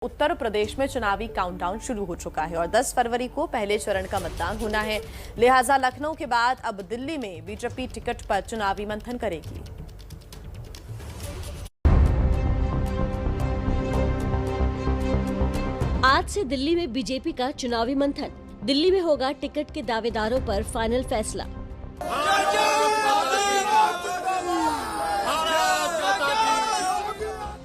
उत्तर प्रदेश में चुनावी काउंटडाउन शुरू हो चुका है और 10 फरवरी को पहले चरण का मतदान होना है। लिहाजा लखनऊ के बाद अब दिल्ली में बीजेपी टिकट पर चुनावी मंथन करेगी। आज से दिल्ली में बीजेपी का चुनावी मंथन। दिल्ली में होगा टिकट के दावेदारों पर फाइनल फैसला।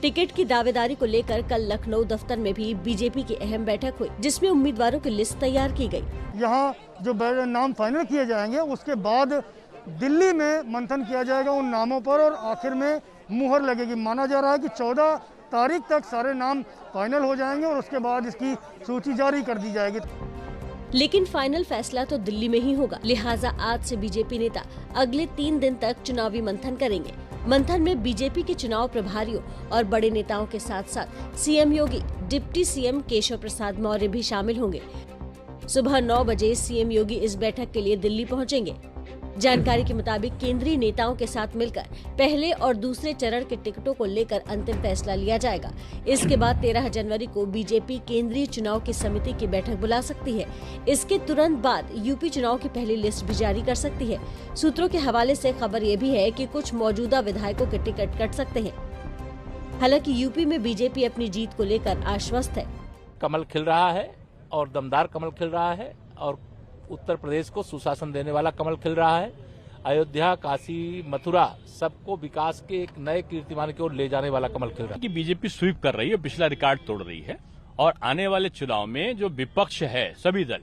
टिकट की दावेदारी को लेकर कल लखनऊ दफ्तर में भी बीजेपी की अहम बैठक हुई, जिसमें उम्मीदवारों की लिस्ट तैयार की गई। यहाँ जो नाम फाइनल किए जाएंगे उसके बाद दिल्ली में मंथन किया जाएगा उन नामों पर और आखिर में मुहर लगेगी। माना जा रहा है कि 14 तारीख तक सारे नाम फाइनल हो जाएंगे और उसके बाद इसकी सूची जारी कर दी जाएगी। लेकिन फाइनल फैसला तो दिल्ली में ही होगा। लिहाजा आज से बीजेपी नेता अगले 3 दिन तक चुनावी मंथन करेंगे। मंथन में बीजेपी के चुनाव प्रभारियों और बड़े नेताओं के साथ साथ सीएम योगी, डिप्टी सीएम केशव प्रसाद मौर्य भी शामिल होंगे। सुबह 9 बजे सीएम योगी इस बैठक के लिए दिल्ली पहुंचेंगे। जानकारी के मुताबिक केंद्रीय नेताओं के साथ मिलकर पहले और दूसरे चरण के टिकटों को लेकर अंतिम फैसला लिया जाएगा। इसके बाद 13 जनवरी को बीजेपी केंद्रीय चुनाव की समिति की बैठक बुला सकती है। इसके तुरंत बाद यूपी चुनाव की पहली लिस्ट भी जारी कर सकती है। सूत्रों के हवाले से खबर ये भी है कि कुछ मौजूदा विधायकों के टिकट कट सकते हैं। हालांकि यूपी में बीजेपी अपनी जीत को लेकर आश्वस्त है। कमल खिल रहा है और दमदार कमल खिल रहा है और उत्तर प्रदेश को सुशासन देने वाला कमल खिल रहा है। अयोध्या, काशी, मथुरा सबको विकास के एक नए कीर्तिमान की ओर ले जाने वाला कमल खिल रहा है। कि बीजेपी स्वीप कर रही है, पिछला रिकॉर्ड तोड़ रही है और आने वाले चुनाव में जो विपक्ष है सभी दल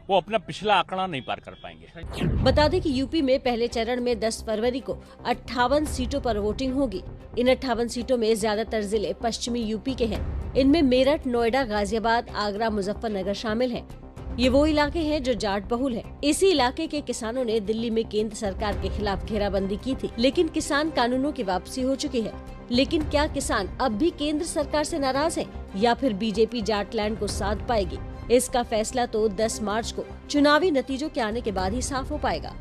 वो अपना पिछला आंकड़ा नहीं पार कर पाएंगे। बता दें कि यूपी में पहले चरण में 10 फरवरी को 58 सीटों पर वोटिंग होगी। इन 58 सीटों में ज्यादातर जिले पश्चिमी यूपी के हैं। इनमें मेरठ, नोएडा, गाजियाबाद, आगरा, मुजफ्फरनगर शामिल हैं। ये वो इलाके हैं जो जाट बहुल है। इसी इलाके के किसानों ने दिल्ली में केंद्र सरकार के खिलाफ घेराबंदी की थी, लेकिन किसान कानूनों की वापसी हो चुकी है। लेकिन क्या किसान अब भी केंद्र सरकार से नाराज हैं या फिर बीजेपी जाटलैंड को साथ पाएगी? इसका फैसला तो 10 मार्च को चुनावी नतीजों के आने के बाद ही साफ हो पाएगा।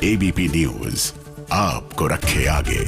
एबीपी न्यूज आपको रखे आगे।